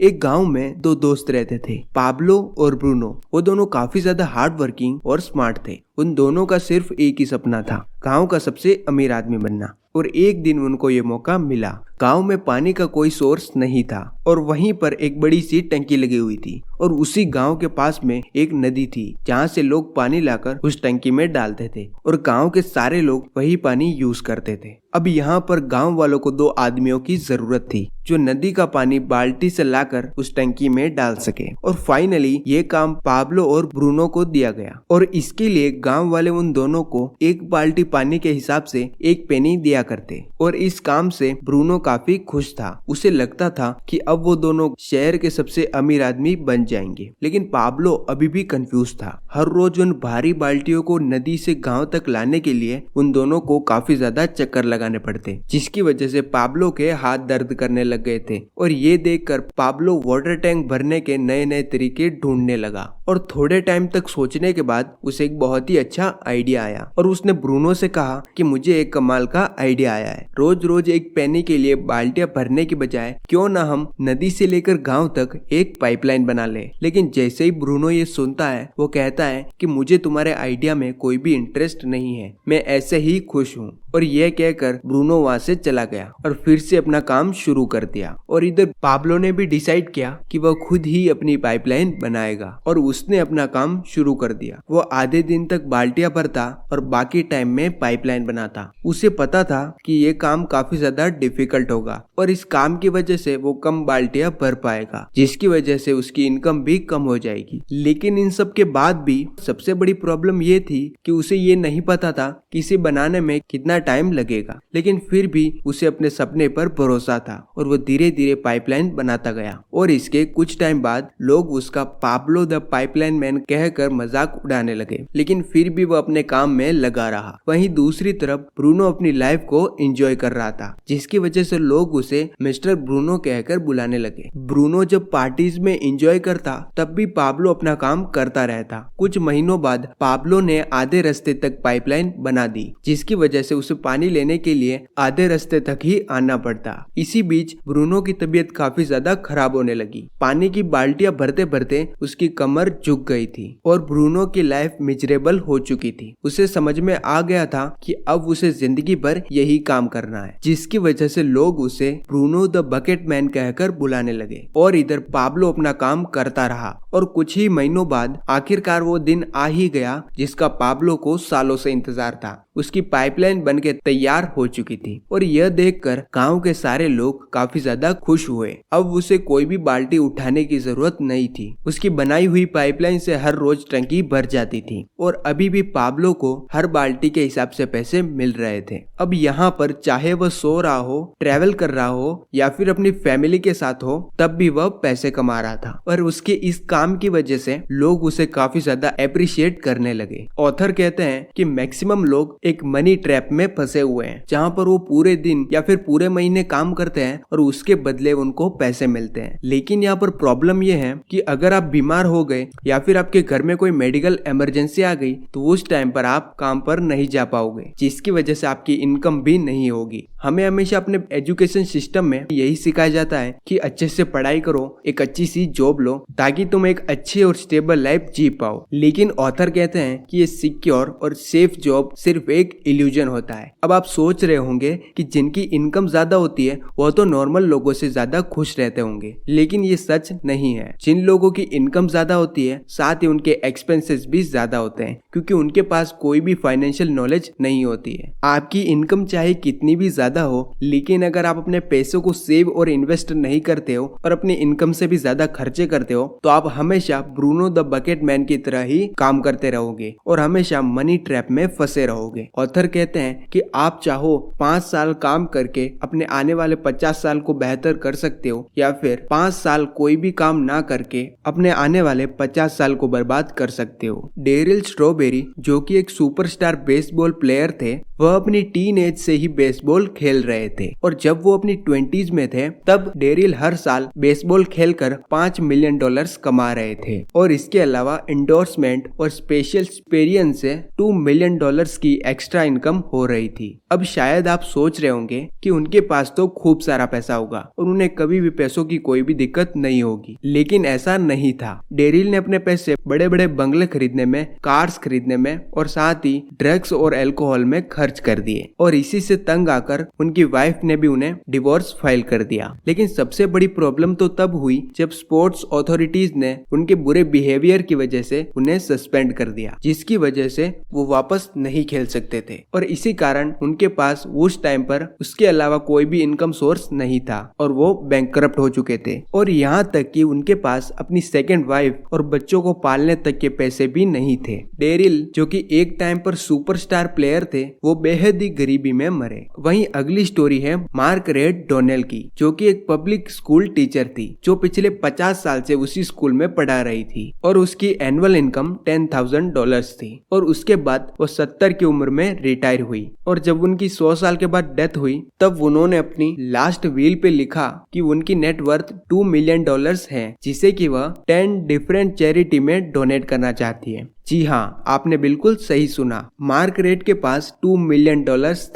एक गांव में दो दोस्त रहते थे, पाब्लो और ब्रूनो। वो दोनों काफी ज्यादा हार्ड वर्किंग और स्मार्ट थे। उन दोनों का सिर्फ एक ही सपना था, गांव का सबसे अमीर आदमी बनना। और एक दिन उनको ये मौका मिला। गांव में पानी का कोई सोर्स नहीं था और वहीं पर एक बड़ी सी टंकी लगी हुई थी और उसी गांव के पास में एक नदी थी जहां से लोग पानी लाकर उस टंकी में डालते थे और गांव के सारे लोग वही पानी यूज करते थे। अब यहाँ पर गांव वालों को दो आदमियों की जरूरत थी जो नदी का पानी बाल्टी से लाकर उस टंकी में डाल सके। और फाइनली ये काम पाब्लो और ब्रूनो को दिया गया और इसके लिए गांव वाले उन दोनों को एक बाल्टी पानी के हिसाब से एक पेनी दिया करते। और इस काम से ब्रूनो काफी खुश था। उसे लगता था कि अब वो दोनों शहर के सबसे अमीर आदमी बन जाएंगे। लेकिन पाब्लो अभी भी कंफ्यूज था। हर रोज उन भारी बाल्टियों को नदी से गांव तक लाने के लिए उन दोनों को काफी ज्यादा चक्कर लगाने पड़ते, जिसकी वजह से पाब्लो के हाथ दर्द करने लग गए थे। और ये देखकर पाब्लो वाटर टैंक भरने के नए नए तरीके ढूंढने लगा। और थोड़े टाइम तक सोचने के बाद उसे एक बहुत ही अच्छा आइडिया आया और उसने ब्रूनो से कहा कि मुझे एक कमाल का आइडिया आया है। रोज रोज एक पेनी के लिए बाल्टियां भरने की बजाय क्यों ना हम नदी से लेकर गांव तक एक पाइपलाइन बना ले। लेकिन जैसे ही ब्रूनो ये सुनता है वो कहता है कि मुझे तुम्हारे आइडिया में कोई भी इंटरेस्ट नहीं है, मैं ऐसे ही खुश हूँ। और यह कहकर ब्रूनो वहां से चला गया और फिर से अपना काम शुरू कर दिया। और इधर पाब्लो ने भी डिसाइड किया कि वह खुद ही अपनी पाइपलाइन बनाएगा और उसने अपना काम शुरू कर दिया। वो आधे दिन तक बाल्टियां भरता और बाकी टाइम में पाइपलाइन बनाता। उसे पता था कि ये काम काफी ज्यादा डिफिकल्ट होगा और इस काम की वजह से वो कम बाल्टियां भर पाएगा, जिसकी वजह से उसकी इनकम भी कम हो जाएगी। लेकिन इन सब के बाद भी सबसे बड़ी प्रॉब्लम ये थी कि उसे ये नहीं पता था कि इसे बनाने में कितना टाइम लगेगा। लेकिन फिर भी उसे अपने सपने पर भरोसा था और वो धीरे धीरे पाइपलाइन बनाता गया। और इसके कुछ टाइम बाद लोग उसका पाब्लो द पाइपलाइन मैन कहकर मजाक उड़ाने लगे, लेकिन फिर भी वो अपने काम में लगा रहा। वहीं दूसरी तरफ ब्रूनो अपनी लाइफ को एंजॉय कर रहा था, जिसकी वजह से लोग उसे मिस्टर ब्रूनो कहकर बुलाने लगे। ब्रूनो जब पार्टीज में एंजॉय करता तब भी पाब्लो अपना काम करता रहता। कुछ महीनों बाद पाब्लो ने आधे रास्ते तक पाइपलाइन बना दी, जिसकी वजह से उसे पानी लेने के लिए आधे रास्ते तक ही आना पड़ता। इसी बीच ब्रूनो की तबीयत काफी ज्यादा खराब होने लगी। पानी की बाल्टियां भरते भरते उसकी कमर झुक गई थी और ब्रूनो की लाइफ मिजरेबल हो चुकी थी। उसे समझ में आ गया था कि अब उसे जिंदगी भर यही काम करना है, जिसकी वजह से लोग उसे ब्रूनो द बकेट मैन कहकर बुलाने लगे। और इधर पाब्लो अपना काम करता रहा और कुछ ही महीनों बाद आखिरकार वो दिन आ ही गया जिसका पाब्लो को सालों से इंतजार था। उसकी पाइपलाइन बनके तैयार हो चुकी थी और यह देखकर गांव के सारे लोग काफी ज्यादा खुश हुए। अब उसे कोई भी बाल्टी उठाने की जरूरत नहीं थी। उसकी बनाई हुई पाइपलाइन से हर रोज टंकी भर जाती थी और अभी भी पाब्लो को हर बाल्टी के हिसाब से पैसे मिल रहे थे। अब यहाँ पर चाहे वह सो रहा हो, ट्रेवल कर रहा हो या फिर अपनी फैमिली के साथ हो, तब भी वह पैसे कमा रहा था। और उसके इस काम की वजह से लोग उसे काफी ज्यादा अप्रिशिएट करने लगे। ऑथर कहते हैं कि मैक्सिमम लोग एक मनी ट्रैप में फंसे हुए हैं, जहाँ पर वो पूरे दिन या फिर पूरे महीने काम करते हैं और उसके बदले उनको पैसे मिलते हैं। लेकिन यहाँ पर प्रॉब्लम ये है कि अगर आप बीमार हो गए या फिर आपके घर में कोई मेडिकल इमरजेंसी आ गई तो उस टाइम पर आप काम पर नहीं जा पाओगे, जिसकी वजह से आपकी इनकम भी नहीं होगी। हमें हमेशा अपने एजुकेशन सिस्टम में यही सिखाया जाता है कि अच्छे से पढ़ाई करो, एक अच्छी सी जॉब लो ताकि तुम एक अच्छी और स्टेबल लाइफ जी पाओ। लेकिन ऑथर कहते हैं कि ये सिक्योर और सेफ जॉब सिर्फ एक इल्यूजन होता है। अब आप सोच रहे होंगे कि जिनकी इनकम ज्यादा होती है वो तो नॉर्मल लोगों से ज्यादा खुश रहते होंगे, लेकिन ये सच नहीं है। जिन लोगों की इनकम ज्यादा होती है साथ ही उनके एक्सपेंसेस भी ज्यादा होते हैं, क्योंकि उनके पास कोई भी फाइनेंशियल नॉलेज नहीं होती है। आपकी इनकम चाहे कितनी भी ज्यादा हो, लेकिन अगर आप अपने पैसों को सेव और इन्वेस्ट नहीं करते हो और अपनी इनकम से भी ज्यादा खर्चे करते हो तो आप हमेशा ब्रूनो द बकेट मैन की तरह ही काम करते रहोगे और हमेशा मनी ट्रैप में फंसे रहोगे। ऑथर कहते हैं कि आप चाहो 5 साल काम करके अपने आने वाले 50 साल को बेहतर कर सकते हो या फिर 5 साल कोई भी काम ना करके अपने आने वाले 50 साल को बर्बाद कर सकते हो। डेरिल स्ट्रॉबेरी जो कि एक सुपरस्टार बेसबॉल प्लेयर थे, वह अपनी टीन एज से ही बेसबॉल खेल रहे थे और जब वो अपनी 20s में थे तब डेरिल हर साल बेसबॉल खेलकर $5 मिलियन कमा रहे थे और इसके अलावा एंडोर्समेंट और स्पेशल एक्सपीरियंस से $2 मिलियन की एक्स्ट्रा इनकम हो रही थी। अब शायद आप सोच रहे होंगे कि उनके पास तो खूब सारा पैसा होगा और उन्हें कभी भी पैसों की कोई भी दिक्कत नहीं होगी, लेकिन ऐसा नहीं था। डेरिल ने अपने पैसे बड़े बड़े बंगले खरीदने में, कार्स खरीदने में और साथ ही ड्रग्स और अल्कोहल में खर्च कर दिए और इसी से तंग आकर उनकी वाइफ ने भी उन्हें डिवोर्स फाइल कर दिया। लेकिन सबसे बड़ी प्रॉब्लम तो तब हुई जब स्पोर्ट्स अथॉरिटीज ने उनके बुरे बिहेवियर की वजह से उन्हें सस्पेंड कर दिया, जिसकी वजह से वो वापस नहीं खेल सकते थे और इसी कारण उनके पास उस टाइम पर उसके अलावा कोई भी इनकम सोर्स नहीं था और वो बैंकरप्ट हो चुके थे और यहाँ तक कि उनके पास अपनी सेकंड वाइफ और बच्चों को पालने तक के पैसे भी नहीं थे। डेरिल जो कि एक टाइम पर सुपरस्टार प्लेयर थे, वो बेहद ही गरीबी में मरे। वहीं अगली स्टोरी है मार्गरेट डोनेल की, जो कि एक पब्लिक स्कूल टीचर थी जो पिछले 50 साल से उसी स्कूल में पढ़ा रही थी और उसकी एनुअल इनकम $10,000 थी और उसके बाद वो 70 की उम्र में रिटायर हुई और जब उनकी 100 साल के बाद डेथ हुई तब उन्होंने अपनी लास्ट विल पे लिखा कि उनकी नेटवर्थ $2 मिलियन है, जिसे कि वह 10 डिफरेंट चैरिटी में डोनेट करना चाहती है। जी हाँ, आपने बिल्कुल सही सुना, मार्गरेट के पास $2 मिलियन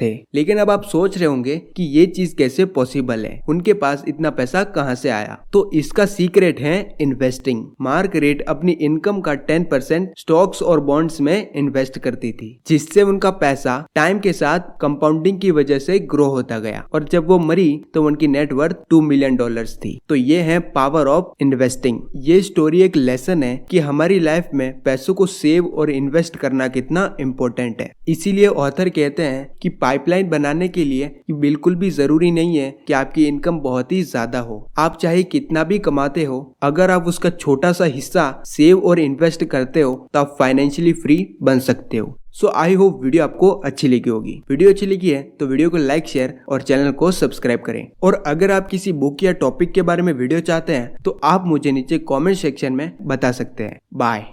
थे। लेकिन अब आप सोच रहे होंगे कि ये चीज कैसे पॉसिबल है, उनके पास इतना पैसा कहाँ से आया? तो इसका सीक्रेट है इन्वेस्टिंग। मार्गरेट अपनी इनकम का 10% स्टॉक्स और बॉन्ड्स में इन्वेस्ट करती थी, जिससे उनका पैसा टाइम के साथ कंपाउंडिंग की वजह से ग्रो होता गया और जब वो मरी तो उनकी नेटवर्थ $2 मिलियन थी। तो ये है पावर ऑफ इन्वेस्टिंग। ये स्टोरी एक लेसन है कि हमारी लाइफ में पैसों को सेव और इन्वेस्ट करना कितना इम्पोर्टेंट है। इसीलिए ऑथर कहते हैं कि पाइपलाइन बनाने के लिए बिल्कुल भी जरूरी नहीं है कि आपकी इनकम बहुत ही ज्यादा हो। आप चाहे कितना भी कमाते हो, अगर आप उसका छोटा सा हिस्सा सेव और इन्वेस्ट करते हो तो आप फाइनेंशियली फ्री बन सकते हो। सो आई होप वीडियो आपको अच्छी लगी होगी। वीडियो अच्छी लगी है तो वीडियो को लाइक, शेयर और चैनल को सब्सक्राइब करें। और अगर आप किसी बुक या टॉपिक के बारे में वीडियो चाहते हैं तो आप मुझे नीचे कमेंट सेक्शन में बता सकते हैं। बाय।